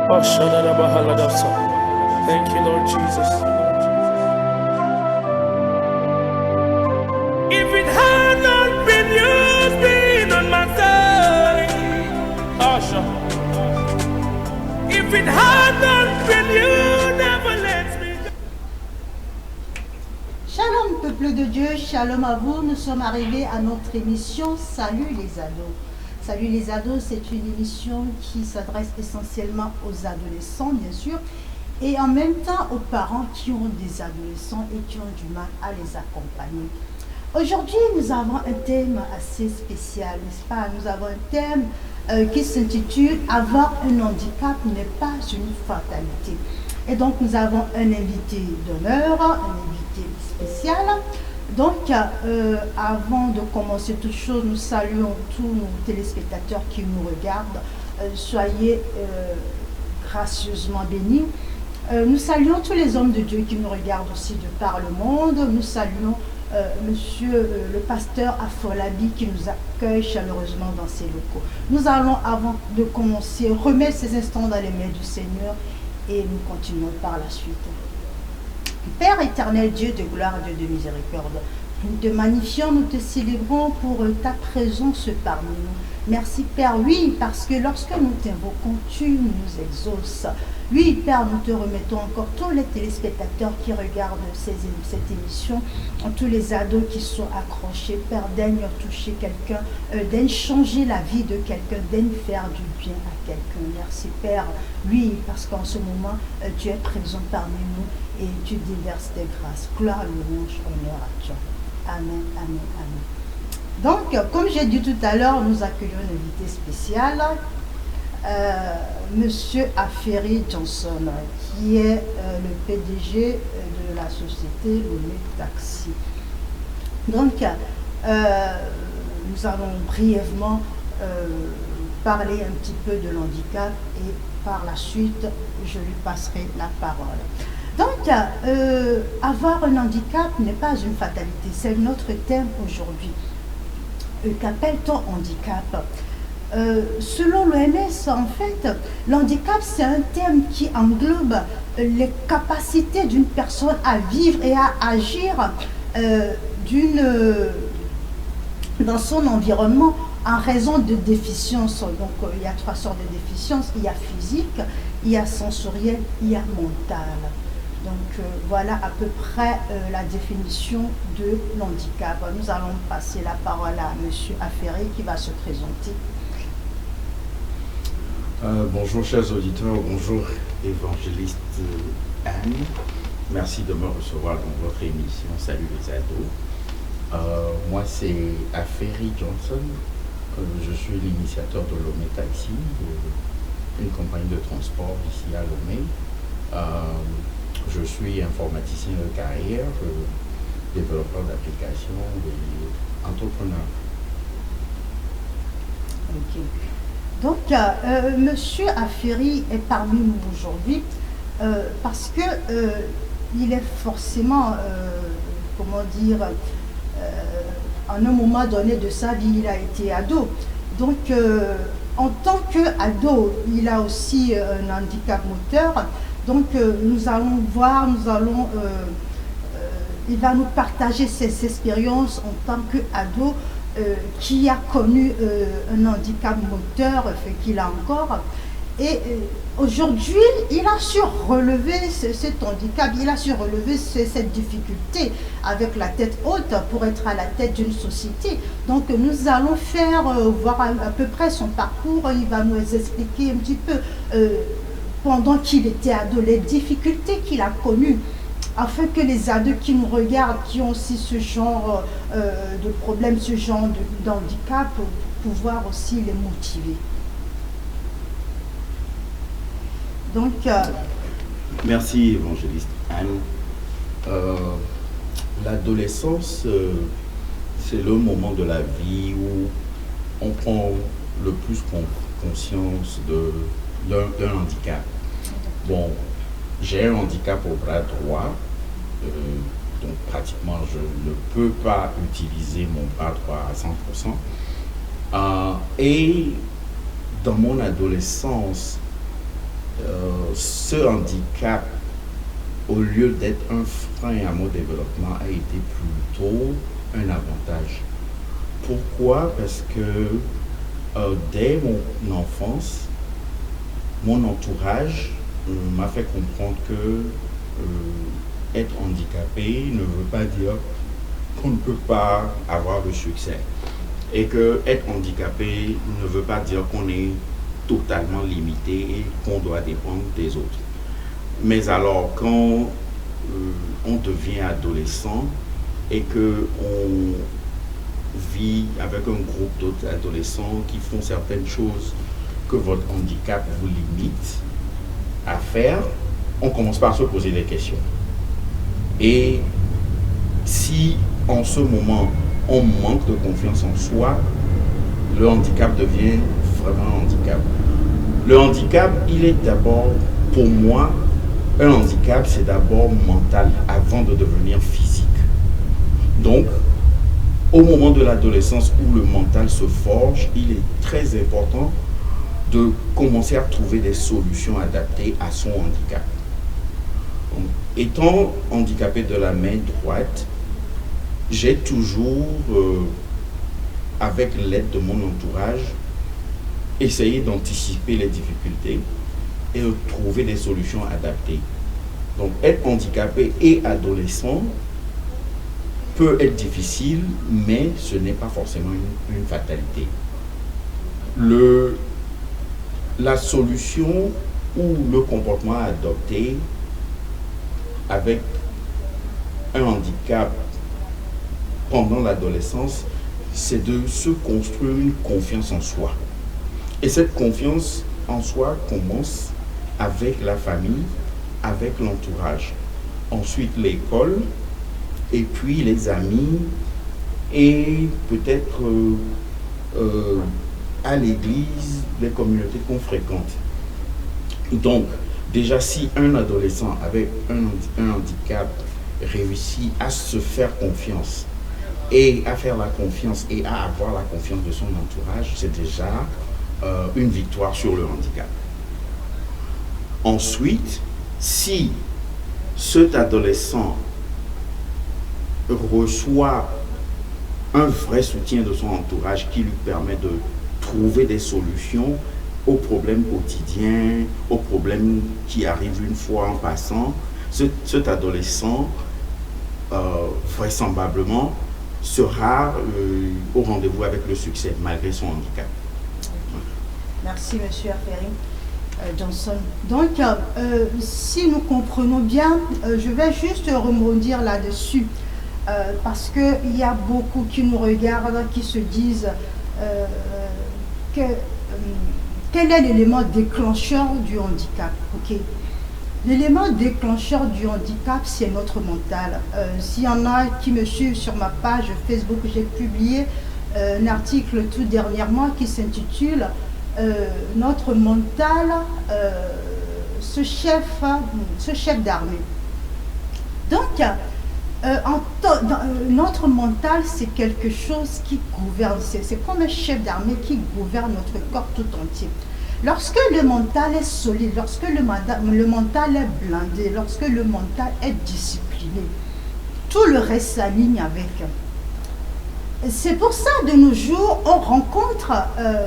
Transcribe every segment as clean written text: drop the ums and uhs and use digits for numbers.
Oh, Shadadabahaladasa. Thank you, Lord Jesus. If it had not been you being on my side, Asha. If it had not been you, never let me go. Shalom peuple de Dieu, shalom à vous, nous sommes arrivés à notre émission Salut les ados. Salut les ados, c'est une émission qui s'adresse essentiellement aux adolescents bien sûr et en même temps aux parents qui ont des adolescents et qui ont du mal à les accompagner. Aujourd'hui nous avons un thème assez spécial, n'est-ce pas? Nous avons un thème qui s'intitule « Avoir un handicap n'est pas une fatalité ». Et donc nous avons un invité d'honneur, un invité spécial. Donc avant de commencer toute chose, nous saluons tous nos téléspectateurs qui nous regardent. Soyez gracieusement bénis. Nous saluons tous les hommes de Dieu qui nous regardent aussi de par le monde. Nous saluons monsieur le pasteur Afolabi qui nous accueille chaleureusement dans ses locaux. Nous allons, avant de commencer, remettre ces instants dans les mains du Seigneur et nous continuons par la suite. Père éternel, Dieu de gloire, Dieu de miséricorde, nous te magnifions, nous te célébrons pour ta présence parmi nous. Merci Père, oui, parce que lorsque nous t'invoquons, tu nous exauces. Oui Père, nous te remettons encore tous les téléspectateurs qui regardent cette émission, tous les ados qui sont accrochés. Père, daigne toucher quelqu'un, daigne changer la vie de quelqu'un, daigne faire du bien à quelqu'un. Merci Père, oui, parce qu'en ce moment, tu es présent parmi nous et tu déverses tes grâces. Gloire, louange, honneur à toi. Amen, amen, amen. Donc, comme j'ai dit tout à l'heure, nous accueillons un invité spécial, Monsieur Aferi Johnson, qui est le PDG de la société Lomé Taxi. Donc, nous allons brièvement parler un petit peu de l'handicap et par la suite, je lui passerai la parole. Donc, avoir un handicap n'est pas une fatalité, c'est notre thème aujourd'hui. Qu'appelle-t-on handicap? Selon l'OMS, en fait, l'handicap, c'est un thème qui englobe les capacités d'une personne à vivre et à agir dans son environnement en raison de déficiences. Donc, il y a trois sortes de déficiences. Il y a physique, il y a sensorielle, il y a mentale. Donc voilà à peu près la définition de l'handicap. Nous allons passer la parole à M. Aferi qui va se présenter. Bonjour chers auditeurs, bonjour évangéliste Anne. Merci de me recevoir dans votre émission Salut les ados. Moi c'est Aferi Johnson. Je suis l'initiateur de Lomé Taxi, une compagnie de transport ici à Lomé. Je suis informaticien de carrière, développeur d'applications et entrepreneur. Ok. Donc, Monsieur Aferi est parmi nous aujourd'hui parce que il est forcément, comment dire, en un moment donné de sa vie, il a été ado. Donc, en tant qu'ado, il a aussi un handicap moteur. Donc nous allons voir, il va nous partager ses expériences en tant qu'ado qui a connu un handicap moteur, qu'il a encore. Et aujourd'hui, il a su relever cet handicap, il a su relever cette difficulté avec la tête haute pour être à la tête d'une société. Donc nous allons voir à peu près son parcours, il va nous expliquer un petit peu pendant qu'il était ado, les difficultés qu'il a connues, afin que les ados qui nous regardent, qui ont aussi ce genre de problème, ce genre d'handicap, pouvoir aussi les motiver. Donc, merci évangéliste Anne. L'adolescence, c'est le moment de la vie où on prend le plus conscience d'un handicap. Bon, j'ai un handicap au bras droit, donc pratiquement je ne peux pas utiliser mon bras droit à 100%. Et dans mon adolescence, ce handicap, au lieu d'être un frein à mon développement, a été plutôt un avantage. Pourquoi? Parce que dès mon enfance, mon entourage m'a fait comprendre que être handicapé ne veut pas dire qu'on ne peut pas avoir le succès. Et que être handicapé ne veut pas dire qu'on est totalement limité et qu'on doit dépendre des autres. Mais alors, quand on devient adolescent et que on vit avec un groupe d'autres adolescents qui font certaines choses que votre handicap vous limite à faire, on commence par se poser des questions. Et si en ce moment on manque de confiance en soi, le handicap devient vraiment un handicap. Le handicap, il est d'abord, pour moi, un handicap, c'est d'abord mental avant de devenir physique. Donc, au moment de l'adolescence où le mental se forge, il est très important de commencer à trouver des solutions adaptées à son handicap. Donc, étant handicapé de la main droite, j'ai toujours, avec l'aide de mon entourage, essayé d'anticiper les difficultés et de trouver des solutions adaptées. Donc, être handicapé et adolescent peut être difficile, mais ce n'est pas forcément une fatalité. La solution ou le comportement adopté avec un handicap pendant l'adolescence, c'est de se construire une confiance en soi. Et cette confiance en soi commence avec la famille, avec l'entourage. Ensuite, l'école, et puis les amis, et peut-être à l'église, les communautés qu'on fréquente. Donc, déjà, si un adolescent avec un handicap réussit à se faire confiance, et à faire la confiance et à avoir la confiance de son entourage, c'est déjà une victoire sur le handicap. Ensuite, si cet adolescent reçoit un vrai soutien de son entourage qui lui permet de trouver des solutions aux problèmes quotidiens, aux problèmes qui arrivent une fois en passant, cet adolescent, vraisemblablement, sera au rendez-vous avec le succès, malgré son handicap. Merci, monsieur Aferi Johnson. Donc, si nous comprenons bien, je vais juste rebondir là-dessus, parce qu'il y a beaucoup qui nous regardent, qui se disent quel est l'élément déclencheur du handicap, ok? L'élément déclencheur du handicap, c'est notre mental. S'il y en a qui me suivent sur ma page Facebook, j'ai publié un article tout dernièrement qui s'intitule « Notre mental, ce chef d'armée ». Donc, notre mental, c'est quelque chose qui gouverne. C'est comme un chef d'armée qui gouverne notre corps tout entier. Lorsque le mental est solide, lorsque le mental est blindé, lorsque le mental est discipliné, tout le reste s'aligne avec. C'est pour ça, de nos jours, on rencontre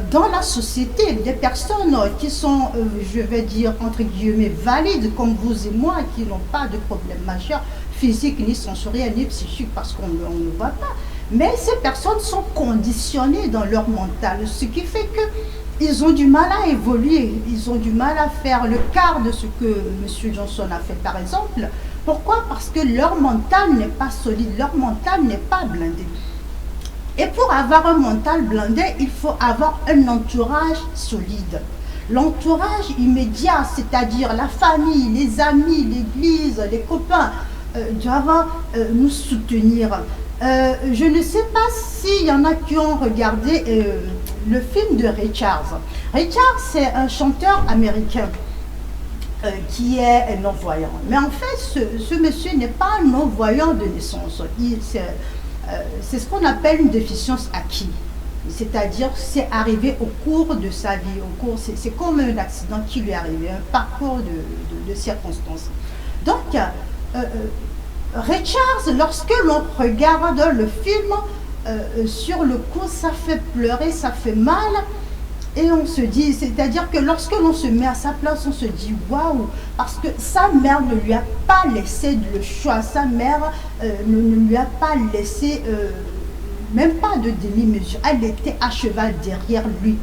dans la société des personnes qui sont, je vais dire, entre guillemets, valides, comme vous et moi, qui n'ont pas de problème majeur, physique, ni sensoriel, ni psychique, parce qu'on ne voit pas. Mais ces personnes sont conditionnées dans leur mental, ce qui fait que ils ont du mal à évoluer, ils ont du mal à faire le quart de ce que M. Johnson a fait, par exemple. Pourquoi? Parce que leur mental n'est pas solide, leur mental n'est pas blindé. Et pour avoir un mental blindé, il faut avoir un entourage solide. L'entourage immédiat, c'est-à-dire la famille, les amis, l'église, les copains, doivent nous soutenir. Je ne sais pas s'il y en a qui ont regardé le film de Ray Charles. Ray Charles, c'est un chanteur américain qui est non-voyant. Mais en fait, ce monsieur n'est pas un non-voyant de naissance. C'est ce qu'on appelle une déficience acquise. C'est-à-dire, c'est arrivé au cours de sa vie, c'est comme un accident qui lui est arrivé, un parcours de circonstances. Donc, Ray Charles, lorsque l'on regarde le film, sur le coup, ça fait pleurer, ça fait mal. Et on se dit, c'est-à-dire que lorsque l'on se met à sa place, on se dit waouh, parce que sa mère ne lui a pas laissé le choix, sa mère ne lui a pas laissé même pas de demi-mesure, elle était à cheval derrière lui.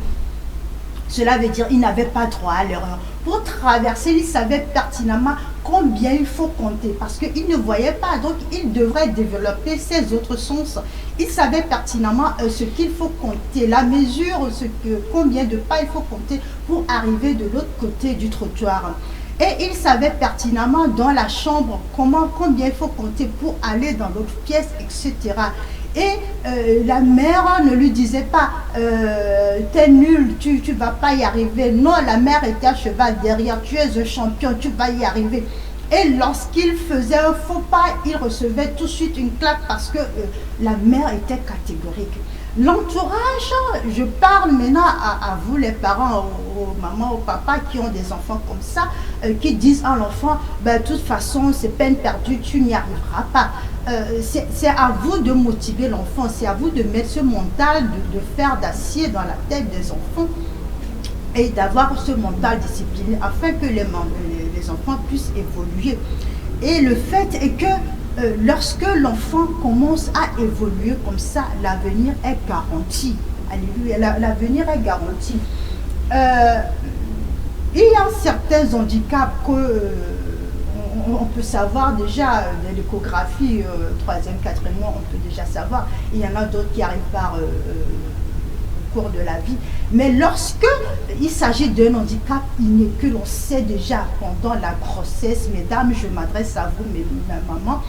Cela veut dire qu'il n'avait pas droit à l'erreur. Pour traverser, il savait pertinemment combien il faut compter parce qu'il ne voyait pas, donc il devrait développer ses autres sens. Il savait pertinemment ce qu'il faut compter, la mesure, combien de pas il faut compter pour arriver de l'autre côté du trottoir. Et il savait pertinemment dans la chambre combien il faut compter pour aller dans l'autre pièce, etc. Et la mère ne lui disait pas t'es nul, tu ne vas pas y arriver. Non, la mère était à cheval derrière, tu es un champion, tu vas y arriver. Et lorsqu'il faisait un faux pas, il recevait tout de suite une claque parce que la mère était catégorique. L'entourage, je parle maintenant à vous les parents, aux mamans, aux papas qui ont des enfants comme ça, qui disent à l'enfant, ben, de toute façon c'est peine perdue, tu n'y arriveras pas. C'est à vous de motiver l'enfant, c'est à vous de mettre ce mental de fer d'acier dans la tête des enfants et d'avoir ce mental discipliné afin que les enfants puissent évoluer. Et le fait est que lorsque l'enfant commence à évoluer comme ça, l'avenir est garanti. Alléluia, l'avenir est garanti. Il y a certains handicaps que on peut savoir déjà de l'échographie, 3e, 4e mois, on peut déjà savoir. Il y en a d'autres qui arrivent par au cours de la vie. Mais lorsque il s'agit d'un handicap inné que l'on sait déjà pendant la grossesse, mesdames, je m'adresse à vous, mes mamans,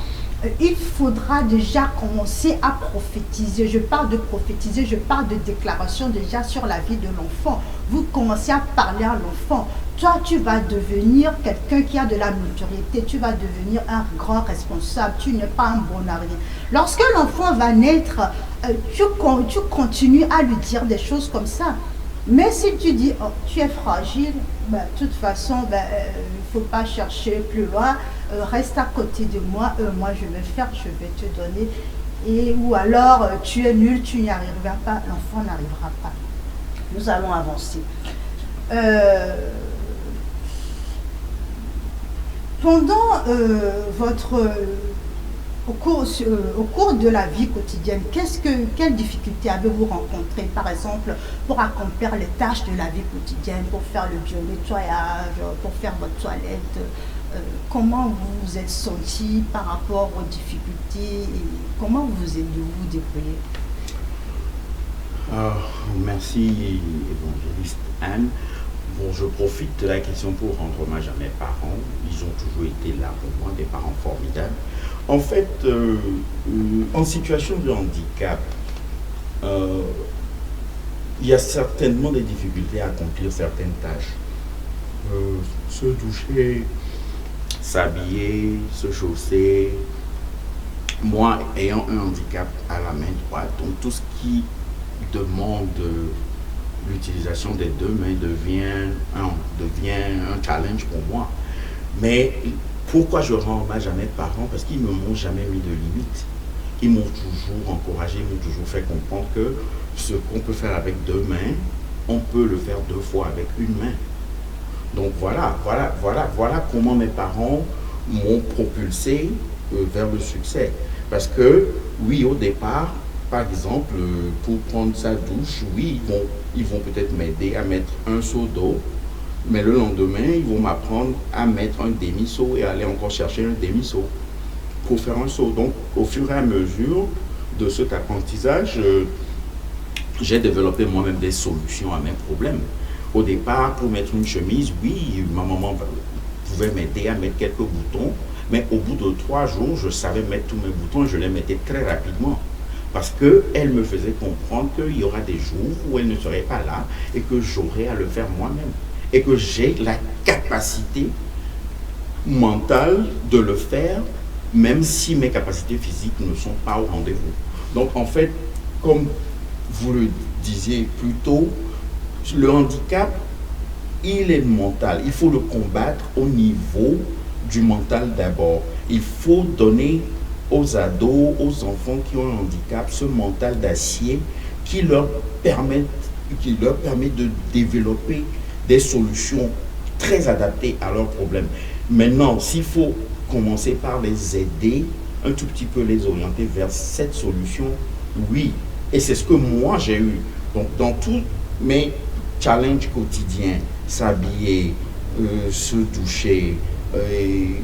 il faudra déjà commencer à prophétiser. Je parle de prophétiser, je parle de déclaration déjà sur la vie de l'enfant. Vous commencez à parler à l'enfant. Toi, tu vas devenir quelqu'un qui a de la notoriété, tu vas devenir un grand responsable, tu n'es pas un bon à rien. Lorsque l'enfant va naître, tu continues à lui dire des choses comme ça. Mais si tu dis, oh, tu es fragile, ben, de toute façon, il ne faut pas chercher plus loin, reste à côté de moi, moi je vais faire, je vais te donner. Ou alors, tu es nul, tu n'y arriveras pas, l'enfant n'arrivera pas. Nous allons avancer. Pendant au cours de la vie quotidienne, quelles difficultés avez-vous rencontrées, par exemple, pour accomplir les tâches de la vie quotidienne, pour faire le bio-nettoyage, pour faire votre toilette? Comment vous vous êtes senti par rapport aux difficultés et comment vous vous débrouillez? Merci, évangéliste Anne. Bon, je profite de la question pour rendre hommage à mes parents. Ils ont toujours été là pour moi, des parents formidables. En fait, en situation de handicap, il y a certainement des difficultés à accomplir certaines tâches. Se doucher, s'habiller, se chausser. Moi, ayant un handicap à la main droite, donc tout ce qui demande l'utilisation des deux mains devient un challenge pour moi. Mais pourquoi je rends hommage à mes parents? Parce qu'ils ne m'ont jamais mis de limite. Ils m'ont toujours encouragé, ils m'ont toujours fait comprendre que ce qu'on peut faire avec deux mains, on peut le faire deux fois avec une main. Donc voilà comment mes parents m'ont propulsé vers le succès. Parce que, oui, au départ, par exemple, pour prendre sa douche, oui, ils vont peut-être m'aider à mettre un seau d'eau, mais le lendemain, ils vont m'apprendre à mettre un demi-seau et aller encore chercher un demi-seau pour faire un seau. Donc, au fur et à mesure de cet apprentissage, j'ai développé moi-même des solutions à mes problèmes. Au départ, pour mettre une chemise, oui, ma maman pouvait m'aider à mettre quelques boutons, mais au bout de 3 jours, je savais mettre tous mes boutons et je les mettais très rapidement. Parce qu'elle me faisait comprendre qu'il y aura des jours où elle ne serait pas là et que j'aurais à le faire moi-même. Et que j'ai la capacité mentale de le faire, même si mes capacités physiques ne sont pas au rendez-vous. Donc en fait, comme vous le disiez plus tôt, le handicap, il est mental. Il faut le combattre au niveau du mental d'abord. Il faut donner aux ados, aux enfants qui ont un handicap, ce mental d'acier qui leur permet de développer des solutions très adaptées à leurs problèmes. Maintenant, s'il faut commencer par les aider, un tout petit peu les orienter vers cette solution, oui. Et c'est ce que moi j'ai eu. Donc, dans tous mes challenges quotidiens, s'habiller, se doucher,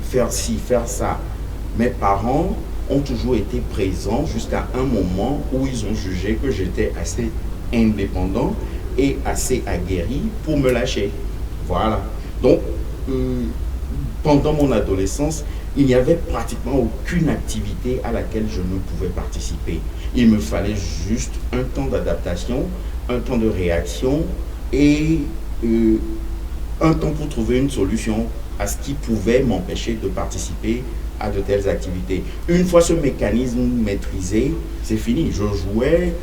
faire ci, faire ça, mes parents ont toujours été présents jusqu'à un moment où ils ont jugé que j'étais assez indépendant et assez aguerri pour me lâcher. Voilà. Donc, pendant mon adolescence, il n'y avait pratiquement aucune activité à laquelle je ne pouvais participer. Il me fallait juste un temps d'adaptation, un temps de réaction et un temps pour trouver une solution à ce qui pouvait m'empêcher de participer à de telles activités. Une fois ce mécanisme maîtrisé, c'est fini. Je jouais,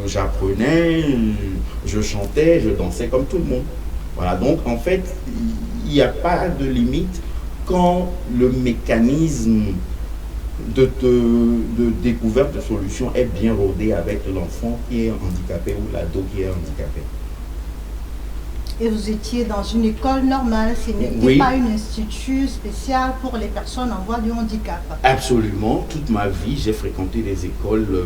j'apprenais, je chantais, je dansais comme tout le monde. Voilà, donc en fait, il n'y a pas de limite quand le mécanisme de découverte de solutions est bien rodé avec l'enfant qui est handicapé ou l'ado qui est handicapé. Et vous étiez dans une école normale, ce n'était Oui. pas un institut spécial pour les personnes en voie de handicap. Absolument, toute ma vie, j'ai fréquenté des écoles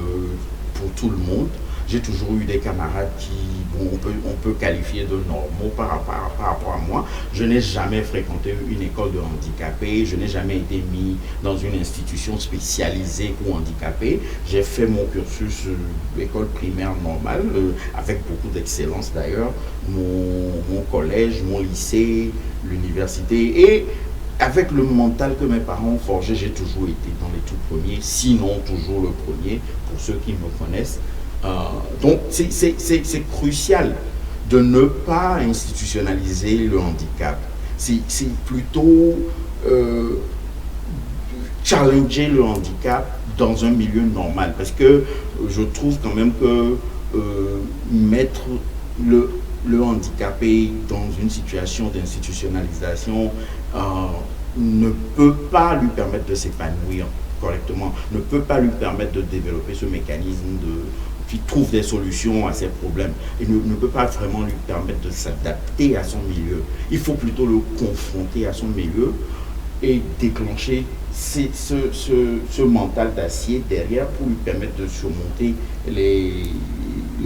pour tout le monde. J'ai toujours eu des camarades qui, bon, on peut qualifier de normaux par rapport à moi. Je n'ai jamais fréquenté une école de handicapés, je n'ai jamais été mis dans une institution spécialisée pour handicapés. J'ai fait mon cursus école primaire normale, avec beaucoup d'excellence d'ailleurs, mon collège, mon lycée, l'université. Et avec le mental que mes parents ont forgé, j'ai toujours été dans les tout premiers, sinon toujours le premier, pour ceux qui me connaissent. Donc c'est crucial de ne pas institutionnaliser le handicap. C'est plutôt challenger le handicap dans un milieu normal, parce que je trouve quand même que mettre le handicapé dans une situation d'institutionnalisation ne peut pas lui permettre de s'épanouir correctement, ne peut pas lui permettre de développer ce mécanisme qui trouve des solutions à ses problèmes. Il ne peut pas vraiment lui permettre de s'adapter à son milieu. Il faut plutôt le confronter à son milieu et déclencher ce mental d'acier derrière pour lui permettre de surmonter les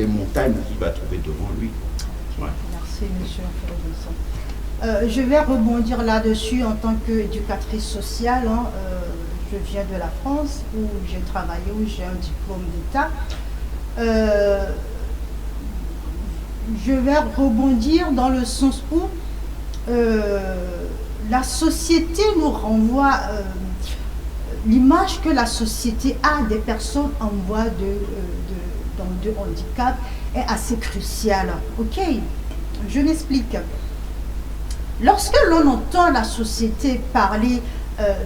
montagnes qu'il va trouver devant lui. Ouais. Merci, monsieur Robinson. Je vais rebondir là-dessus en tant qu'éducatrice sociale. Je viens de la France où j'ai travaillé, où j'ai un diplôme d'État. Je vais rebondir dans le sens où la société nous renvoie l'image que la société a des personnes en voie de handicap est assez cruciale. Ok, je m'explique. Lorsque l'on entend la société parler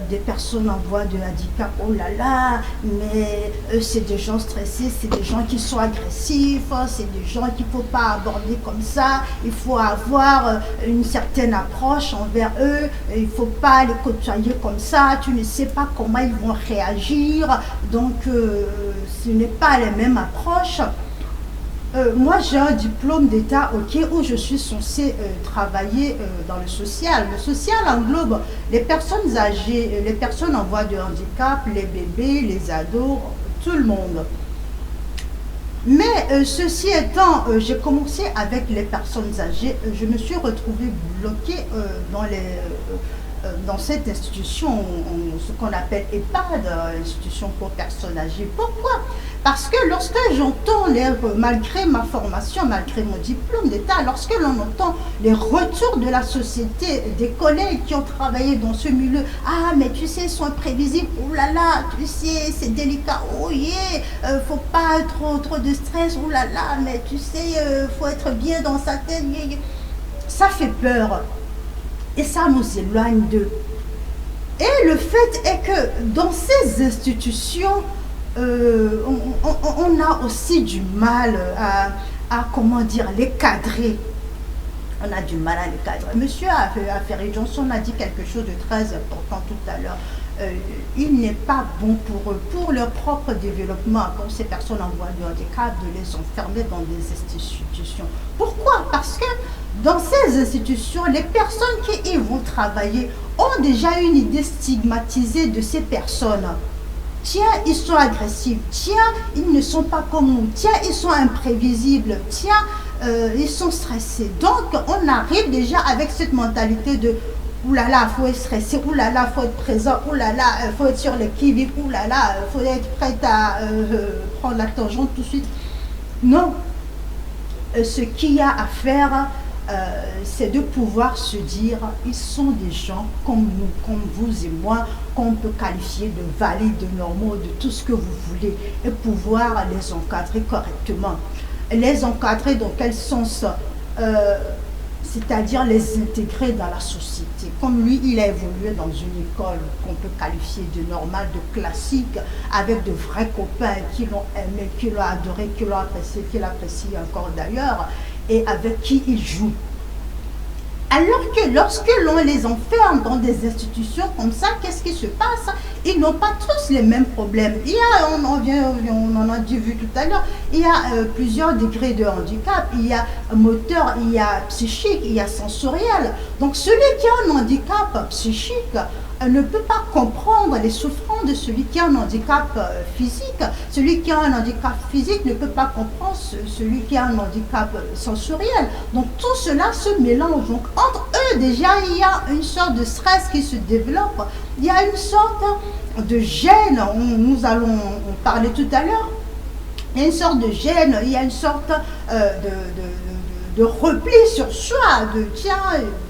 des personnes en voie de handicap, oh là là, mais c'est des gens stressés, c'est des gens qui sont agressifs, c'est des gens qu'il ne faut pas aborder comme ça, il faut avoir une certaine approche envers eux, il ne faut pas les côtoyer comme ça, tu ne sais pas comment ils vont réagir, donc ce n'est pas les mêmes approches. Moi, j'ai un diplôme d'État, ok, où je suis censée travailler dans le social. Le social englobe les personnes âgées, les personnes en voie de handicap, les bébés, les ados, tout le monde. Mais ceci étant, j'ai commencé avec les personnes âgées, je me suis retrouvée bloquée dans cette institution, ce qu'on appelle EHPAD, institution pour personnes âgées. Pourquoi? Parce que lorsque j'entends, malgré ma formation, malgré mon diplôme d'État, lorsque l'on entend les retours de la société, des collègues qui ont travaillé dans ce milieu, ah mais tu sais, ils sont imprévisibles, oh là là, tu sais, c'est délicat, oh yeah, faut pas trop de stress, oh là là, mais tu sais, faut être bien dans sa tête, yeah, yeah. Ça fait peur. Et ça nous éloigne d'eux. Et le fait est que dans ces institutions, on a aussi du mal comment dire, les cadrer. On a du mal à les cadrer. Monsieur Aferi Johnson a dit quelque chose de très important tout à l'heure. Il n'est pas bon pour eux, pour leur propre développement, pour ces personnes en voie de handicap, de les enfermer dans des institutions. Pourquoi? Parce que dans ces institutions, les personnes qui y vont travailler ont déjà une idée stigmatisée de ces personnes. Tiens, ils sont agressifs. Tiens, ils ne sont pas comme nous. Tiens, ils sont imprévisibles. Tiens, ils sont stressés. Donc, on arrive déjà avec cette mentalité de oulala, il faut être stressé, oulala, il faut être présent, oulala, il faut être sur le qui-vive, oulala, il faut être prêt à prendre la tangente tout de suite. Non. Ce qu'il y a à faire, c'est de pouvoir se dire, ils sont des gens comme nous, comme vous et moi, qu'on peut qualifier de valides, de normaux, de tout ce que vous voulez, et pouvoir les encadrer correctement. Les encadrer dans quel sens? C'est-à-dire les intégrer dans la société. Comme lui, il a évolué dans une école qu'on peut qualifier de normale, de classique, avec de vrais copains qui l'ont aimé, qui l'ont adoré, qui l'ont apprécié, qui l'apprécient encore d'ailleurs, et avec qui il joue. Alors que lorsque l'on les enferme dans des institutions comme ça, qu'est-ce qui se passe? Ils n'ont pas tous les mêmes problèmes. Il y a, on en a vu tout à l'heure, il y a plusieurs degrés de handicap. Il y a moteur, il y a psychique, il y a sensoriel. Donc celui qui a un handicap psychique ne peut pas comprendre les souffrances de celui qui a un handicap physique. Celui qui a un handicap physique ne peut pas comprendre celui qui a un handicap sensoriel. Donc tout cela se mélange. Donc entre eux déjà il y a une sorte de stress qui se développe. Il y a une sorte de gêne. Nous allons en parler tout à l'heure. Il y a une sorte de gêne, il y a une sorte de repli sur soi, de tiens,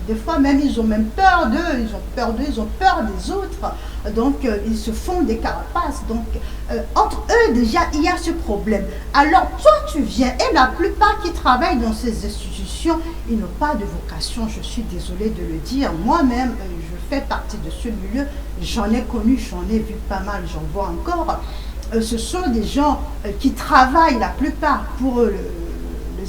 des fois même ils ont même peur d'eux, ils ont peur des autres, donc ils se font des carapaces. Donc entre eux déjà il y a ce problème. Alors toi tu viens, et la plupart qui travaillent dans ces institutions, ils n'ont pas de vocation, je suis désolée de le dire, moi-même je fais partie de ce milieu, j'en ai connu, j'en ai vu pas mal, j'en vois encore. Ce sont des gens qui travaillent la plupart pour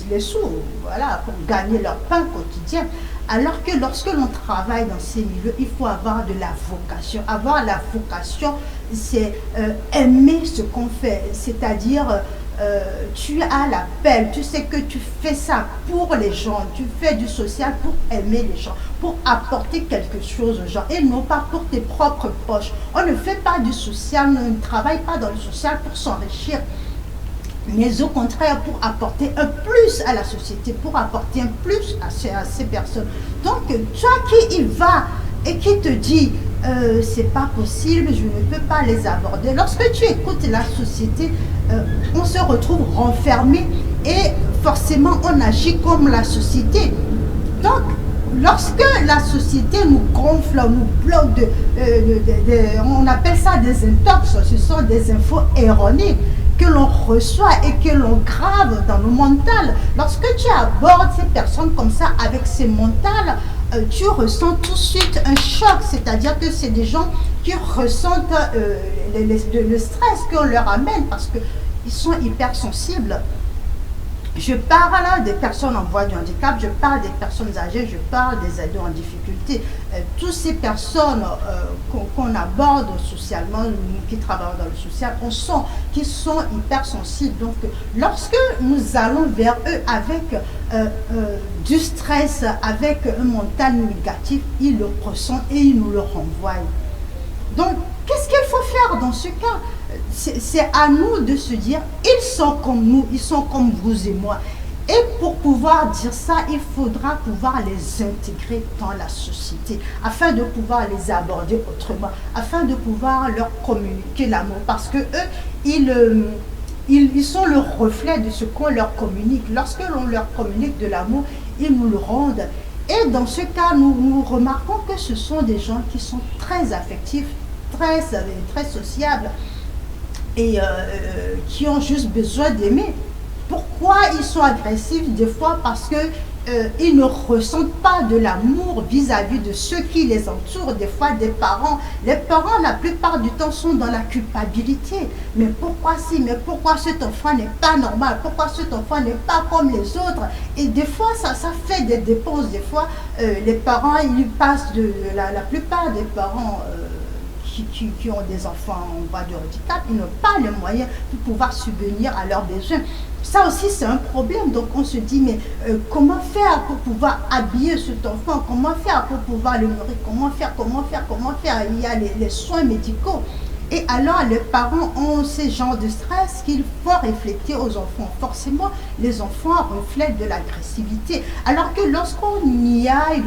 les sous, voilà, pour gagner leur pain quotidien. Alors que lorsque l'on travaille dans ces milieux, il faut avoir de la vocation. Avoir la vocation, c'est aimer ce qu'on fait. C'est-à-dire, tu as l'appel, tu sais que tu fais ça pour les gens, tu fais du social pour aimer les gens, pour apporter quelque chose aux gens et non pas pour tes propres poches. On ne fait pas du social, on ne travaille pas dans le social pour s'enrichir, mais au contraire pour apporter un plus à la société, pour apporter un plus à ces personnes. Donc toi qui y vas et qui te dit c'est pas possible, je ne peux pas les aborder, lorsque tu écoutes la société, on se retrouve renfermé et forcément on agit comme la société. Donc lorsque la société nous gonfle, nous bloque, on appelle ça des intox, ce sont des infos erronées que l'on reçoit et que l'on grave dans le mental. Lorsque tu abordes ces personnes comme ça avec ces mentales, tu ressens tout de suite un choc, c'est-à-dire que c'est des gens qui ressentent le stress qu'on leur amène parce qu'ils sont hypersensibles. Je parle des personnes en voie de handicap, je parle des personnes âgées, je parle des ados en difficulté. Toutes ces personnes qu'on aborde socialement, qui travaillent dans le social, on sent qu'ils sont hypersensibles. Donc, lorsque nous allons vers eux avec du stress, avec un mental négatif, ils le ressentent et ils nous le renvoient. Donc, qu'est-ce qu'il faut faire dans ce cas? C'est à nous de se dire, ils sont comme nous, ils sont comme vous et moi. Et pour pouvoir dire ça, il faudra pouvoir les intégrer dans la société, afin de pouvoir les aborder autrement, afin de pouvoir leur communiquer l'amour. Parce que eux, ils sont le reflet de ce qu'on leur communique. Lorsque l'on leur communique de l'amour, ils nous le rendent. Et dans ce cas, nous remarquons que ce sont des gens qui sont très affectifs, très sociables, et qui ont juste besoin d'aimer. Pourquoi ils sont agressifs? Des fois parce que ils ne ressentent pas de l'amour vis-à-vis de ceux qui les entourent, des fois des parents. Les parents, la plupart du temps, sont dans la culpabilité. Mais pourquoi si? Mais pourquoi cet enfant n'est pas normal? Pourquoi cet enfant n'est pas comme les autres? Et des fois, ça fait des dépenses. Des fois, les parents, ils passent la plupart des parents qui ont des enfants en voie de handicap, ils n'ont pas les moyens pour pouvoir subvenir à leurs besoins. Ça aussi, c'est un problème. Donc, on se dit, mais comment faire pour pouvoir habiller cet enfant? Comment faire pour pouvoir le nourrir? Comment faire? Il y a les soins médicaux. Et alors, les parents ont ce genre de stress qu'il faut refléter aux enfants. Forcément, les enfants reflètent de l'agressivité. Alors que lorsqu'on y aille,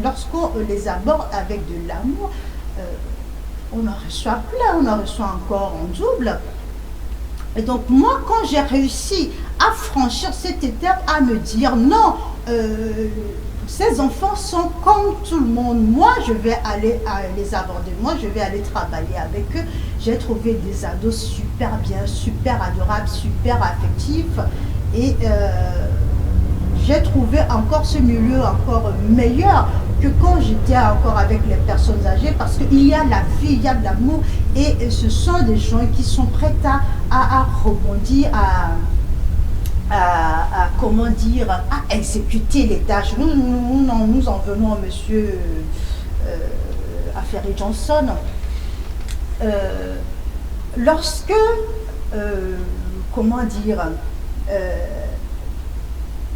lorsqu'on les aborde avec de l'amour, on en reçoit plein, on en reçoit encore en double. Et donc moi, quand j'ai réussi à franchir cette étape, à me dire non, ces enfants sont comme tout le monde, moi je vais aller les aborder, moi je vais aller travailler avec eux. J'ai trouvé des ados super bien, super adorables, super affectifs, et j'ai trouvé encore ce milieu encore meilleur que quand j'étais encore avec les personnes âgées, parce qu'il y a la vie, il y a de l'amour, et ce sont des gens qui sont prêts à rebondir, comment dire, à exécuter les tâches. Nous en venons à monsieur Affaire Johnson. Lorsque, comment dire,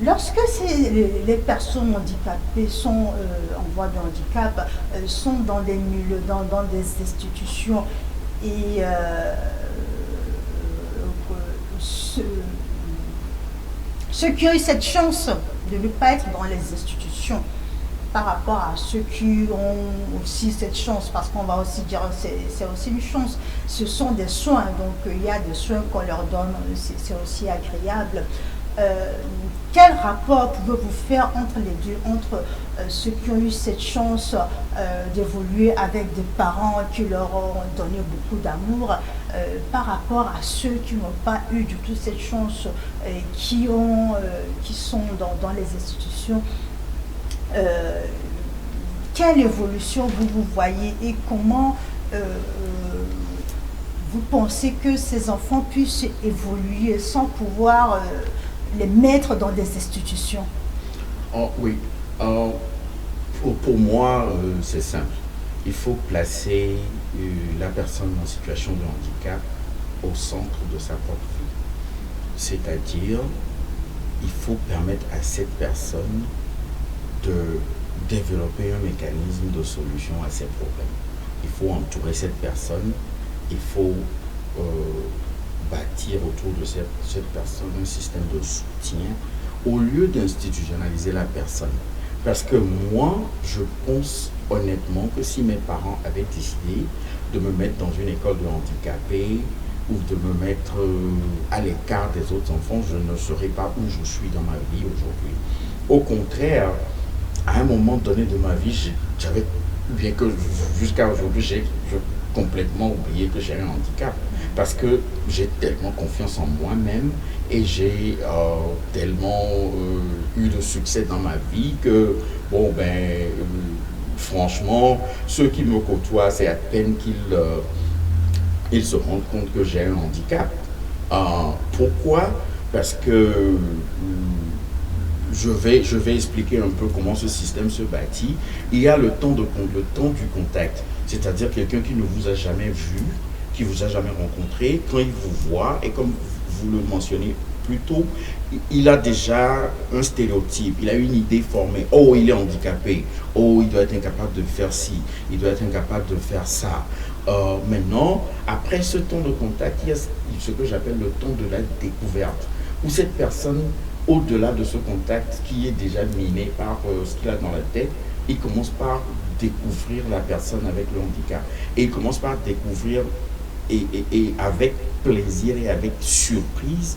lorsque les personnes handicapées sont en voie de handicap, sont dans des milieux, dans des institutions, et ceux qui ont eu cette chance de ne pas être dans les institutions, par rapport à ceux qui ont aussi cette chance, parce qu'on va aussi dire c'est aussi une chance, ce sont des soins, donc il y a des soins qu'on leur donne, c'est aussi agréable. Quel rapport pouvez-vous faire entre les deux, entre ceux qui ont eu cette chance d'évoluer avec des parents qui leur ont donné beaucoup d'amour, par rapport à ceux qui n'ont pas eu du tout cette chance, qui sont dans les institutions? Quelle évolution vous voyez, et comment vous pensez que ces enfants puissent évoluer sans pouvoir les mettre dans des institutions? Oh, oui. Pour moi, c'est simple. Il faut placer la personne en situation de handicap au centre de sa propre vie. C'est-à-dire, il faut permettre à cette personne de développer un mécanisme de solution à ses problèmes. Il faut entourer cette personne, il faut bâtir autour de cette personne un système de soutien au lieu d'institutionnaliser la personne. Parce que moi, je pense honnêtement que si mes parents avaient décidé de me mettre dans une école de handicapés ou de me mettre à l'écart des autres enfants, je ne serais pas où je suis dans ma vie aujourd'hui. Au contraire, à un moment donné de ma vie, j'avais, bien que jusqu'à aujourd'hui, j'ai complètement oublié que j'ai un handicap, parce que j'ai tellement confiance en moi-même et j'ai tellement eu de succès dans ma vie que, bon, franchement, ceux qui me côtoient, c'est à peine qu'ils se rendent compte que j'ai un handicap. Pourquoi? Parce que je vais expliquer un peu comment ce système se bâtit. Il y a le temps du contact, c'est-à-dire quelqu'un qui ne vous a jamais vu, qui vous a jamais rencontré, quand il vous voit, et comme vous le mentionnez plus tôt, il a déjà un stéréotype, il a une idée formée. Oh, il est handicapé. Oh, il doit être incapable de faire ci, il doit être incapable de faire ça. Maintenant, après ce temps de contact, il y a ce que j'appelle le temps de la découverte, où cette personne, au-delà de ce contact qui est déjà miné par ce qu'il a dans la tête, il commence par découvrir la personne avec le handicap. Et il commence par découvrir, et avec plaisir et avec surprise,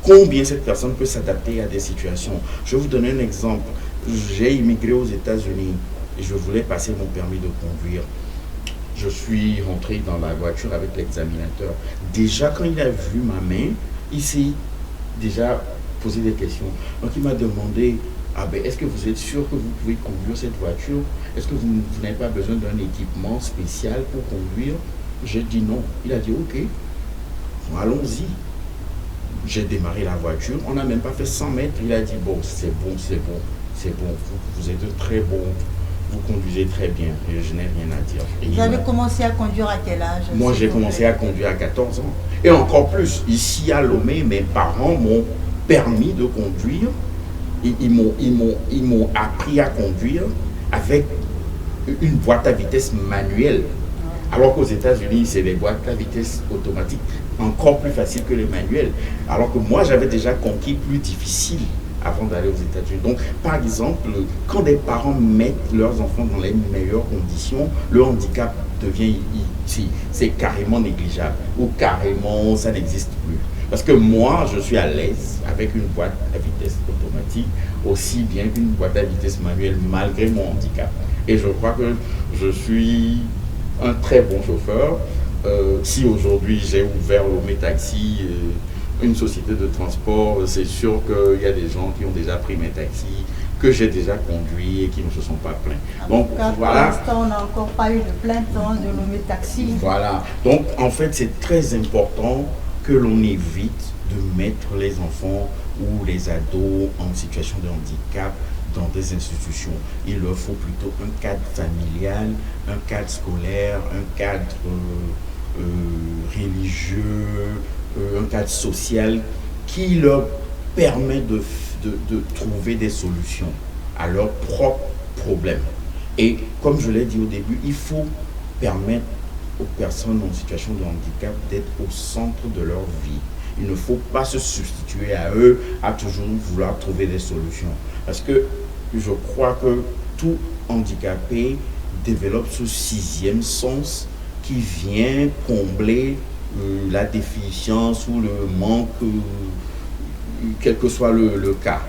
combien cette personne peut s'adapter à des situations. Je vais vous donner un exemple. J'ai immigré aux États-Unis et je voulais passer mon permis de conduire. Je suis rentré dans la voiture avec l'examinateur. Déjà, quand il a vu ma main, il s'est déjà posé des questions. Donc, il m'a demandé, ah ben, est-ce que vous êtes sûr que vous pouvez conduire cette voiture? Est-ce que vous n'avez pas besoin d'un équipement spécial pour conduire? J'ai dit non. Il a dit ok, allons-y. J'ai démarré la voiture, on n'a même pas fait 100 mètres. Il a dit bon, c'est bon, vous êtes très bon, vous conduisez très bien, et je n'ai rien à dire. Et Vous avez commencé à conduire à quel âge? moi, j'ai commencé à conduire à 14 ans. Et encore plus, ici à Lomé, mes parents m'ont permis de conduire. Ils m'ont appris à conduire avec une boîte à vitesse manuelle. Alors qu'aux États-Unis, c'est des boîtes à vitesse automatiques encore plus faciles que les manuels. Alors que moi, j'avais déjà conquis plus difficile avant d'aller aux États-Unis. Donc, par exemple, quand des parents mettent leurs enfants dans les meilleures conditions, le handicap devient, c'est carrément négligeable ou carrément, ça n'existe plus. Parce que moi, je suis à l'aise avec une boîte à vitesse automatique, aussi bien qu'une boîte à vitesse manuelle, malgré mon handicap. Et je crois que je suis un très bon chauffeur. Si aujourd'hui j'ai ouvert Lomé Taxi, une société de transport, c'est sûr qu'il y a des gens qui ont déjà pris mes taxis, que j'ai déjà conduit et qui ne se sont pas plaints. Donc voilà. Pour l'instant, on n'a encore pas eu de plainte de Lomé Taxi. Voilà. Donc en fait, c'est très important que l'on évite de mettre les enfants ou les ados en situation de handicap dans des institutions. Il leur faut plutôt un cadre familial, un cadre scolaire, un cadre religieux, un cadre social qui leur permet de trouver des solutions à leurs propres problèmes. Et comme je l'ai dit au début, il faut permettre aux personnes en situation de handicap d'être au centre de leur vie. Il ne faut pas se substituer à eux, à toujours vouloir trouver des solutions. Parce que je crois que tout handicapé développe ce sixième sens qui vient combler la déficience ou le manque, quel que soit le cas.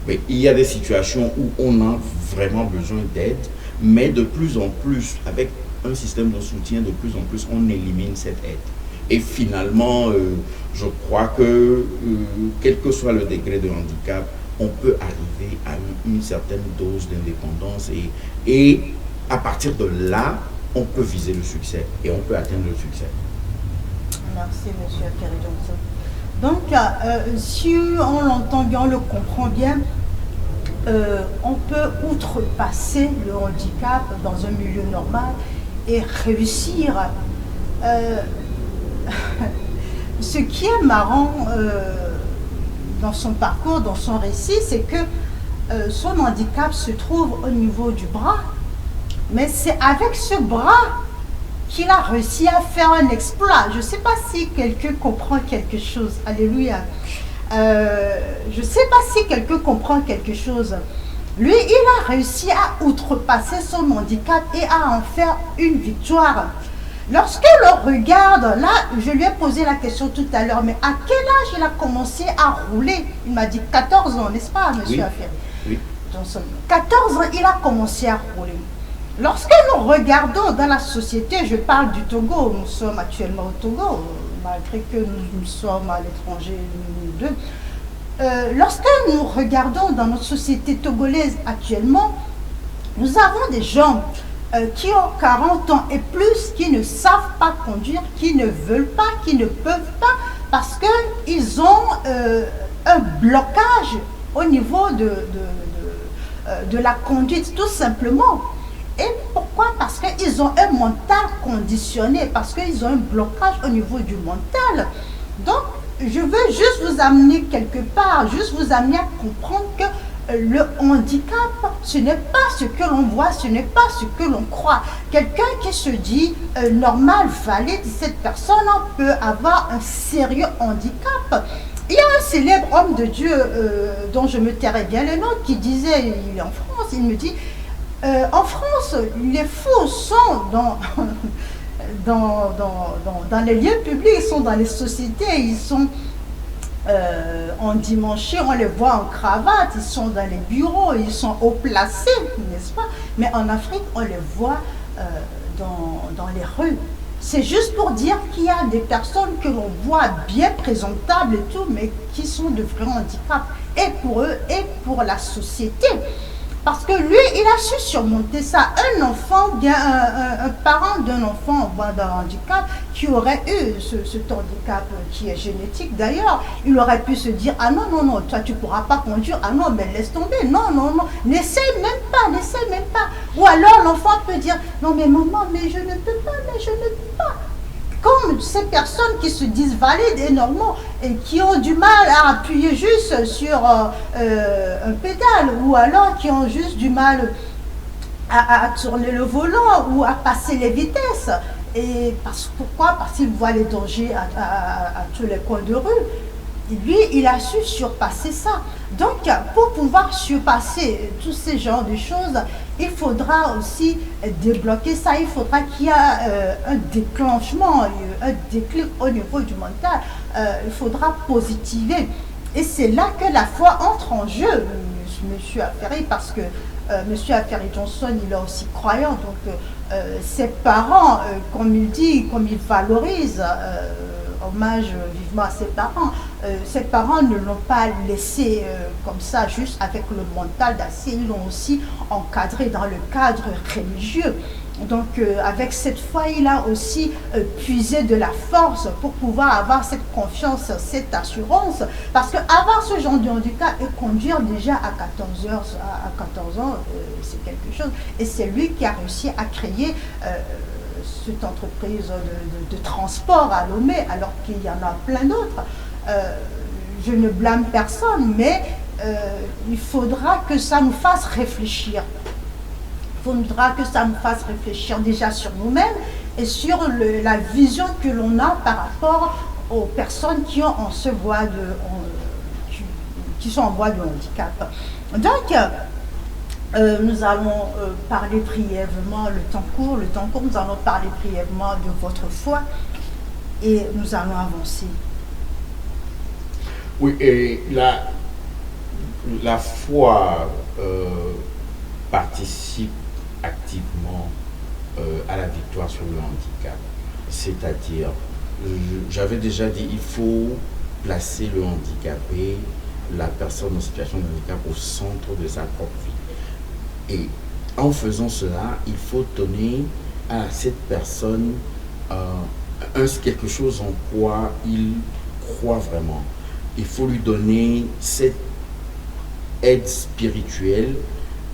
Mais il y a des situations où on a vraiment besoin d'aide, mais de plus en plus, avec un système de soutien, de plus en plus, on élimine cette aide. Et finalement, je crois que, quel que soit le degré de handicap, on peut arriver à une certaine dose d'indépendance et à partir de là, on peut viser le succès et on peut atteindre le succès. Merci, monsieur Kerry Johnson. Donc, si on l'entend bien, on le comprend bien, on peut outrepasser le handicap dans un milieu normal et réussir. Ce qui est marrant dans son parcours, dans son récit, c'est que son handicap se trouve au niveau du bras, mais c'est avec ce bras qu'il a réussi à faire un exploit. Je ne sais pas si quelqu'un comprend quelque chose. Alléluia. Je ne sais pas si quelqu'un comprend quelque chose. Lui, il a réussi à outrepasser son handicap et à en faire une victoire. Lorsque l'on regarde, là, je lui ai posé la question tout à l'heure, mais à quel âge il a commencé à rouler? Il m'a dit 14 ans, n'est-ce pas, monsieur Affaire? Oui. Johnson. 14 ans, il a commencé à rouler. Lorsque nous regardons dans la société, je parle du Togo, nous sommes actuellement au Togo, malgré que nous sommes à l'étranger, nous deux. Lorsque nous regardons dans notre société togolaise actuellement, nous avons des gens qui ont 40 ans et plus, qui ne savent pas conduire, qui ne veulent pas, qui ne peuvent pas, parce qu'ils ont un blocage au niveau de la conduite, tout simplement. Et pourquoi? Parce qu'ils ont un mental conditionné, parce qu'ils ont un blocage au niveau du mental. Donc, je veux juste vous amener quelque part, juste vous amener à comprendre que le handicap, ce n'est pas ce que l'on voit, ce n'est pas ce que l'on croit. Quelqu'un qui se dit normal, valide, cette personne peut avoir un sérieux handicap. Il y a un célèbre homme de Dieu dont je me tairai bien le nom, qui disait, il est en France, il me dit, en France, les fous sont dans les lieux publics, ils sont dans les sociétés, ils sont en dimanche, on les voit en cravate, ils sont dans les bureaux, ils sont haut placés, n'est-ce pas? Mais en Afrique, on les voit dans les rues. C'est juste pour dire qu'il y a des personnes que l'on voit bien présentables et tout, mais qui sont de vrais handicaps. et pour eux et pour la société. Parce que lui, il a su surmonter ça. Un enfant, bien un parent d'un enfant en voie de handicap qui aurait eu cet handicap qui est génétique d'ailleurs, il aurait pu se dire, ah non, non, non, toi tu ne pourras pas conduire, ah non, mais laisse tomber, non, non, non, n'essaie même pas, n'essaie même pas. Ou alors l'enfant peut dire, non mais maman, mais je ne peux pas, mais je ne peux pas. Comme ces personnes qui se disent valides et normaux et qui ont du mal à appuyer juste sur un pédale ou alors qui ont juste du mal à tourner le volant ou à passer les vitesses. Et pourquoi? Parce qu'ils voient les dangers à tous les coins de rue. Et lui, il a su surpasser ça. Donc, pour pouvoir surpasser tous ces genres de choses, il faudra aussi débloquer ça. Il faudra qu'il y ait un déclenchement, un déclic au niveau du mental. Il faudra positiver. Et c'est là que la foi entre en jeu, Monsieur Aferi, parce que Monsieur Aferi Johnson, il est aussi croyant. Donc, ses parents, comme il dit, comme il valorise, hommage vivement à ses parents ne l'ont pas laissé comme ça, juste avec le mental d'acier, ils l'ont aussi encadré dans le cadre religieux. Donc avec cette foi, il a aussi puisé de la force pour pouvoir avoir cette confiance, cette assurance. Parce qu'avoir ce genre de handicap et conduire déjà à 14 ans, c'est quelque chose. Et c'est lui qui a réussi à créer cette entreprise de transport à Lomé, alors qu'il y en a plein d'autres. Je ne blâme personne, mais il faudra que ça nous fasse réfléchir. Il faudra que ça nous fasse réfléchir déjà sur nous-mêmes et sur la vision que l'on a par rapport aux personnes qui ont qui sont en voie de handicap. Donc, nous allons parler brièvement, le temps court, nous allons parler brièvement de votre foi et nous allons avancer. Oui, et la foi participe activement à la victoire sur le handicap. C'est-à-dire, j'avais déjà dit, il faut placer le handicapé, la personne en situation de handicap au centre de sa propre vie. Et en faisant cela, il faut donner à cette personne quelque chose en quoi il croit vraiment. Il faut lui donner cette aide spirituelle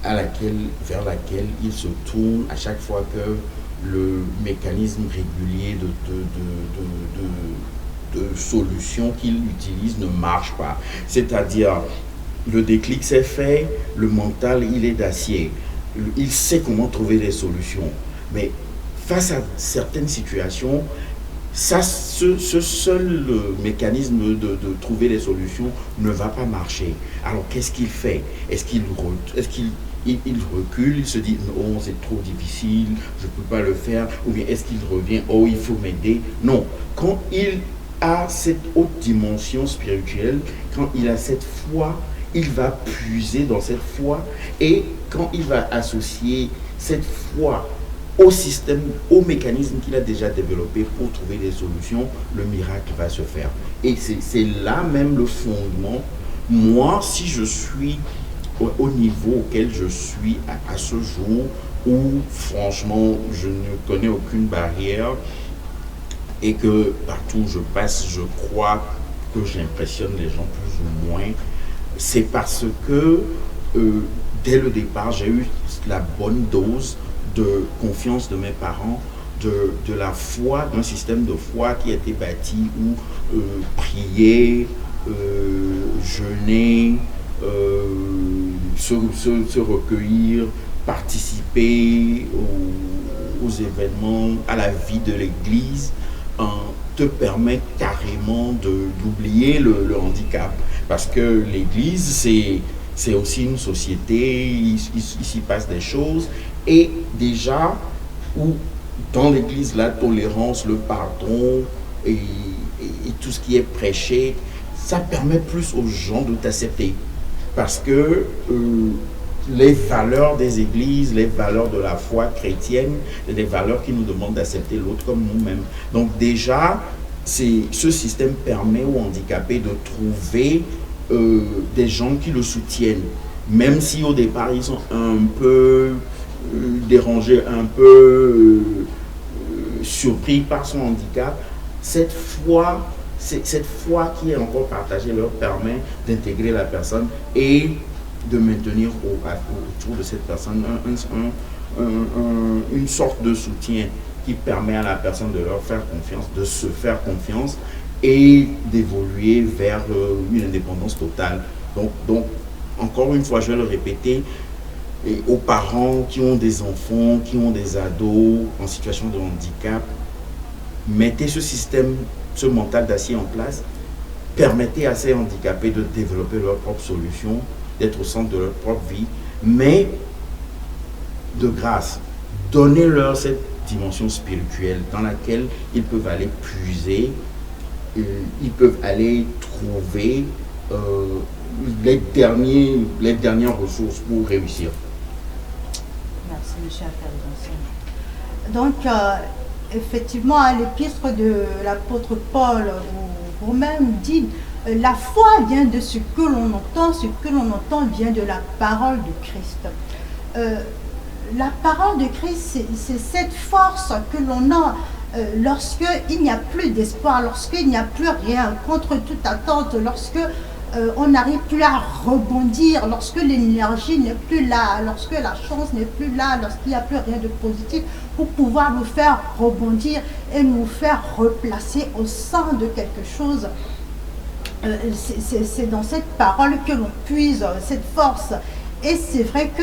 vers laquelle il se tourne à chaque fois que le mécanisme régulier de solution qu'il utilise ne marche pas. C'est-à-dire, le déclic s'est fait, le mental, il est d'acier. Il sait comment trouver des solutions. Mais face à certaines situations, ce seul mécanisme de trouver des solutions ne va pas marcher. Alors qu'est-ce qu'il fait? Est-ce qu'il recule, il se dit non, c'est trop difficile, je ne peux pas le faire, ou bien est-ce qu'il revient, oh, il faut m'aider? Non, quand il a cette haute dimension spirituelle, quand il a cette foi, il va puiser dans cette foi, et quand il va associer cette foi au système, au mécanisme qu'il a déjà développé pour trouver des solutions, le miracle va se faire. Et c'est là même le fondement. Moi, si je suis au niveau auquel je suis à ce jour, où franchement je ne connais aucune barrière et que partout où je passe, je crois que j'impressionne les gens plus ou moins, c'est parce que dès le départ, j'ai eu la bonne dose de confiance de mes parents, de la foi, d'un système de foi qui a été bâti où prier, jeûner, se recueillir, participer aux événements, à la vie de l'Église, te permet carrément d'oublier le handicap. Parce que l'Église, c'est aussi une société, il s'y passe des choses. Et déjà, où dans l'Église, la tolérance, le pardon et tout ce qui est prêché, ça permet plus aux gens de t'accepter. Parce que les valeurs des églises, les valeurs de la foi chrétienne, c'est des valeurs qui nous demandent d'accepter l'autre comme nous-mêmes. Donc déjà, ce système permet aux handicapés de trouver des gens qui le soutiennent, même si au départ ils sont un peu dérangés, un peu surpris par son handicap. Cette foi qui est encore partagée leur permet d'intégrer la personne et de maintenir autour de cette personne une sorte de soutien qui permet à la personne de leur faire confiance, de se faire confiance et d'évoluer vers une indépendance totale. Donc, encore une fois, je vais le répéter, et aux parents qui ont des enfants, qui ont des ados en situation de handicap, mettez ce système, ce mental d'acier en place, permettez à ces handicapés de développer leurs propres solutions, d'être au centre de leur propre vie, mais de grâce, donnez-leur cette dimension spirituelle dans laquelle ils peuvent aller puiser, ils peuvent aller trouver les dernières ressources pour réussir. Merci, M. Affaire Johnson. Donc, effectivement, l'épître de l'apôtre Paul aux Romains dit la foi vient de ce que l'on entend vient de la parole de Christ. La parole de Christ, c'est cette force que l'on a lorsqu'il n'y a plus d'espoir, lorsqu'il n'y a plus rien contre toute attente, lorsque on n'arrive plus à rebondir, lorsque l'énergie n'est plus là, lorsque la chance n'est plus là, lorsqu'il n'y a plus rien de positif pour pouvoir nous faire rebondir et nous faire replacer au sein de quelque chose. C'est dans cette parole que l'on puise cette force. Et c'est vrai que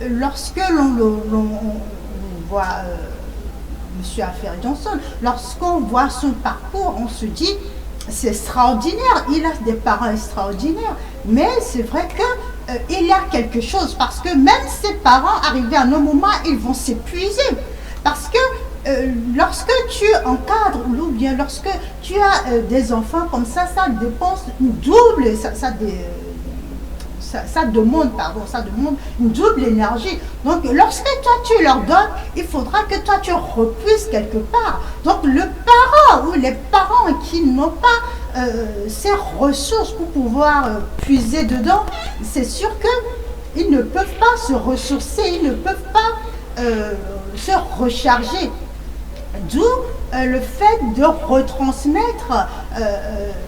lorsque l'on voit M. Affaire Johnson, lorsqu'on voit son parcours, on se dit c'est extraordinaire, il a des parents extraordinaires, mais c'est vrai qu'il y a quelque chose, parce que même ses parents, arrivés à un moment, ils vont s'épuiser. Parce que lorsque tu encadres, ou bien lorsque tu as des enfants comme ça dépense double, ça demande une double énergie. Donc lorsque toi tu leur donnes, il faudra que toi tu repuisses quelque part. Donc le parent ou les parents qui n'ont pas ces ressources pour pouvoir puiser dedans, c'est sûr qu'ils ne peuvent pas se ressourcer, ils ne peuvent pas se recharger. D'où le fait de retransmettre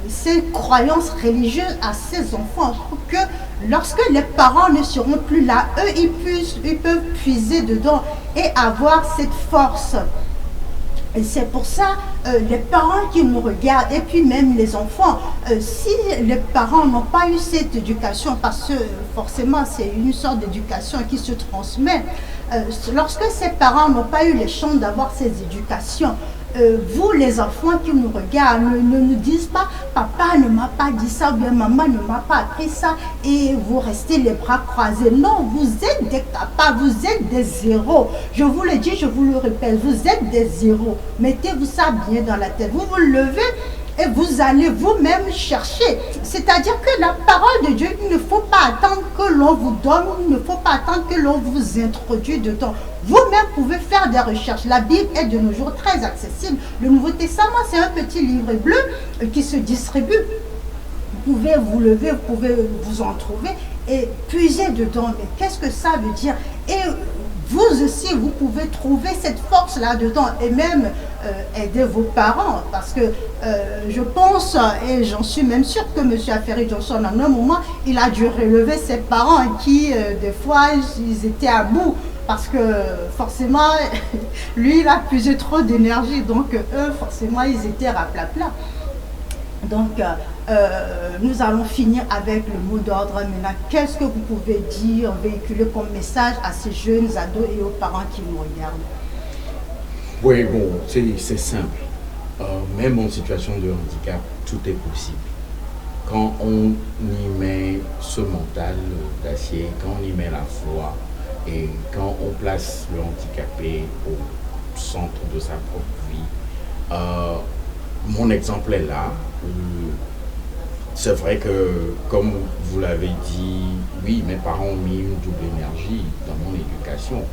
ces croyances religieuses à ces enfants, pour que lorsque les parents ne seront plus là, eux, ils peuvent puiser dedans et avoir cette force. Et c'est pour ça, les parents qui nous regardent, et puis même les enfants, si les parents n'ont pas eu cette éducation, parce que forcément c'est une sorte d'éducation qui se transmet, lorsque ces parents n'ont pas eu les chances d'avoir ces éducations, vous les enfants qui nous regardent ne nous disent pas papa ne m'a pas dit ça ou bien maman ne m'a pas appris ça et vous restez les bras croisés. Non, vous êtes des capables, vous êtes des zéros. Je vous le dis, je vous le répète, vous êtes des zéros. Mettez-vous ça bien dans la tête. Vous vous levez et vous allez vous-même chercher. C'est-à-dire que la parole de Dieu, il ne faut pas attendre que l'on vous donne, il ne faut pas attendre que l'on vous introduit dedans. Vous-même pouvez faire des recherches. La Bible est de nos jours très accessible. Le Nouveau Testament, c'est un petit livre bleu qui se distribue. Vous pouvez vous lever, vous pouvez vous en trouver et puiser dedans. Mais qu'est-ce que ça veut dire? Et vous aussi, vous pouvez trouver cette force là-dedans et même aider vos parents. Parce que je pense, et j'en suis même sûre que M. Affaire Johnson, en un moment, il a dû relever ses parents qui, des fois, ils étaient à bout. Parce que forcément, lui, il a puisé trop d'énergie. Donc, eux, forcément, ils étaient raplapla. Donc, nous allons finir avec le mot d'ordre. Maintenant, qu'est-ce que vous pouvez dire, véhiculer comme message à ces jeunes ados et aux parents qui nous regardent? Oui, bon, c'est simple. Même en situation de handicap, tout est possible. Quand on y met ce mental d'acier, quand on y met la foi, et quand on place le handicapé au centre de sa propre vie, mon exemple est là. C'est vrai que, comme vous l'avez dit, oui, mes parents ont mis une double énergie dans mon éducation.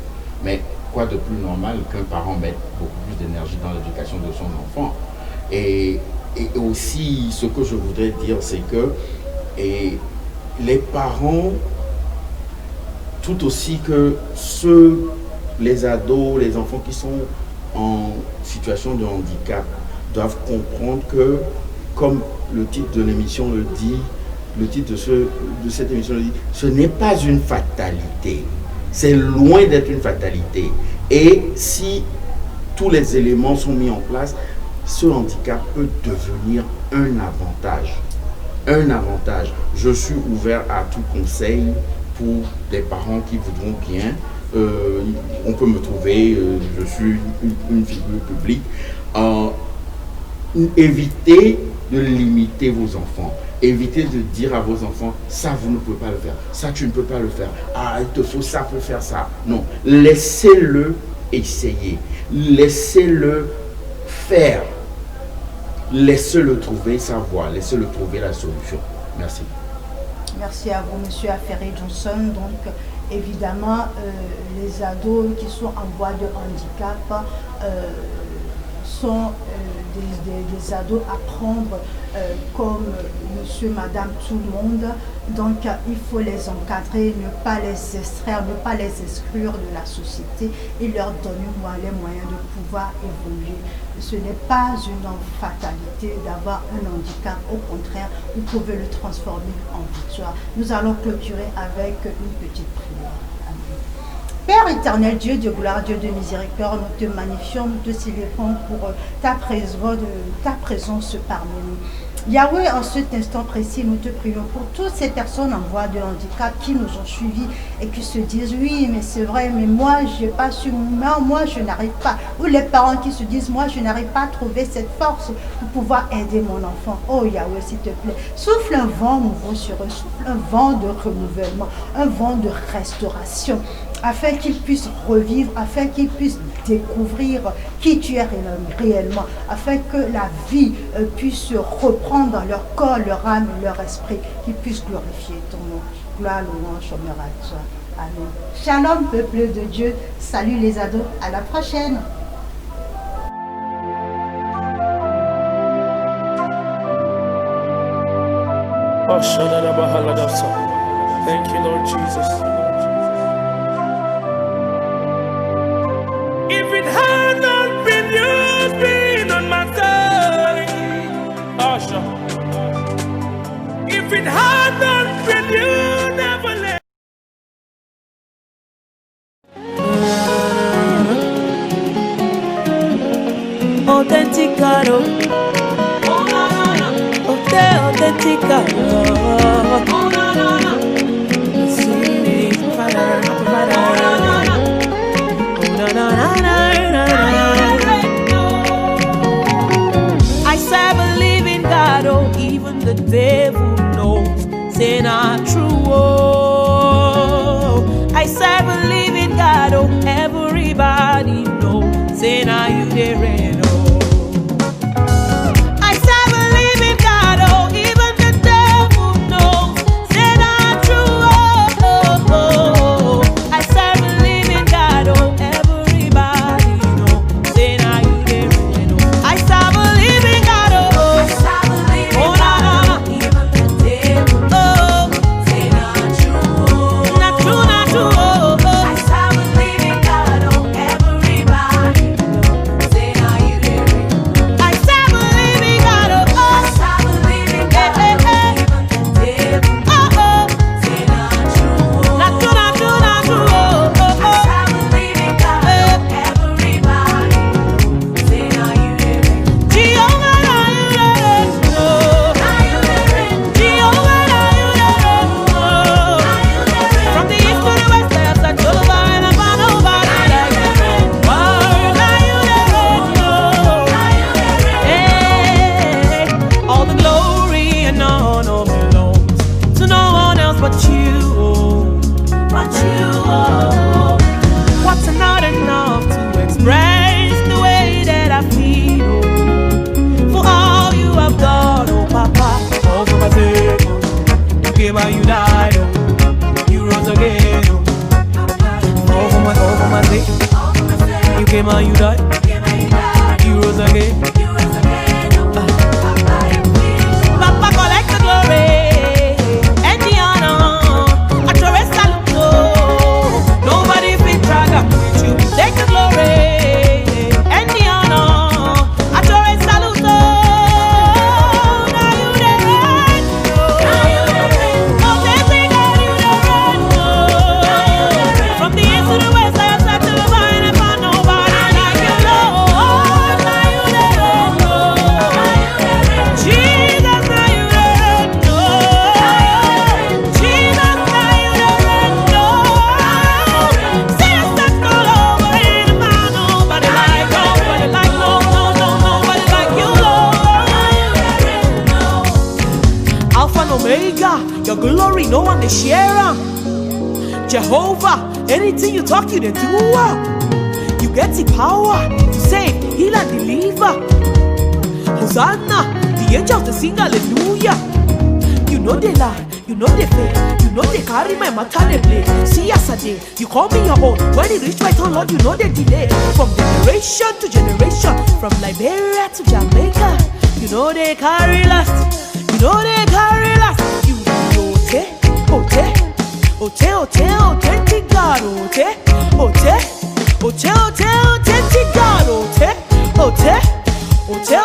Mais quoi de plus normal qu'un parent mette beaucoup plus d'énergie dans l'éducation de son enfant? Et aussi, ce que je voudrais dire, c'est que Et les parents, tout aussi que les ados, les enfants qui sont en situation de handicap, doivent comprendre que, comme le titre de l'émission le dit, le titre de cette émission le dit, ce n'est pas une fatalité. C'est loin d'être une fatalité. Et si tous les éléments sont mis en place, ce handicap peut devenir un avantage. Un avantage. Je suis ouvert à tout conseil pour des parents qui voudront bien. On peut me trouver, je suis une figure publique. Évitez de limiter vos enfants. Évitez de dire à vos enfants, ça vous ne pouvez pas le faire, ça tu ne peux pas le faire, ah il te faut ça pour faire ça. Non, laissez-le essayer, laissez-le faire, laissez-le trouver sa voie, laissez-le trouver la solution. Merci. Merci à vous, Monsieur Affairé Johnson. Donc, évidemment, les ados qui sont en voie de handicap sont des ados à prendre comme monsieur, madame, tout le monde. Donc, il faut les encadrer, ne pas les extraire, ne pas les exclure de la société et leur donner les moyens de pouvoir évoluer. Ce n'est pas une fatalité d'avoir un handicap, au contraire, vous pouvez le transformer en victoire. Nous allons clôturer avec une petite prière. Père éternel, Dieu de gloire, Dieu de miséricorde, nous te magnifions, nous te célébrons pour ta présence parmi nous. Yahweh, en cet instant précis, nous te prions pour toutes ces personnes en voie de handicap qui nous ont suivis et qui se disent oui, mais c'est vrai, mais moi je n'ai pas su, moi je n'arrive pas. Ou les parents qui se disent moi je n'arrive pas à trouver cette force pour pouvoir aider mon enfant. Oh Yahweh, s'il te plaît, souffle un vent nouveau sur eux, souffle un vent de renouvellement, un vent de restauration, afin qu'ils puissent revivre, afin qu'ils puissent découvrir qui tu es réellement, afin que la vie puisse reprendre dans leur corps, leur âme, leur esprit, qu'ils puissent glorifier ton nom. Gloire, louange, honneur à toi. Amen. Shalom, peuple de Dieu. Salut les ados. À la prochaine. Thank you, Lord Jesus. If it had not been you being on my side, Asha. If it had not been you, never let. Autenticado, autenticado. I serve a living God, oh, even the devil knows, say not true, oh. I serve a living God, oh, everybody knows, say not you there, no. I serve a living God, oh, even the devil knows, say not true, oh. I serve a living God, oh, everybody knows, say not you there, no. I serve a living God, oh, oh, na, even the devil knows, say not true, not true, not true, oh. I serve a living God, oh, everybody knows, say not you there, no. I serve a living God, oh, I serve a living God, even the devil knows, say not true, not true, not true, not true, oh. I serve a living God, oh, everybody knows, say not you there, no. Jehovah, now you there, no. Now you there, Jehovah, now you there, no. Now you there, from the east to the west, I have searched all over and I found nobody like you. Why, now you there, no. Now you there, hey, all the glory and honor belongs to no one else but you, oh, but you, oh. What's not enough to express the way that I feel, oh, for all you have done, oh Papa, all for my sake, oh. You came and you died, oh, you rose again, oh. All for my sake, you came and you died, you rose again. Papa, collect the glory. share 'em. Jehovah, anything you talk, you dey do. You get the power to save, heal and deliver. Hosanna, the angels they sing hallelujah. You know they lie, you know they fail, you know they carry my matter they play. See yesterday, you call me your own. When it reach my turn, Lord, you know they delay. From generation to generation, from Liberia to Jamaica, you know they carry last, you know they carry last. You ote, ote, ote, ote, authentic God, ote, ote, ote, ote, authentic God, ote, ote, ote,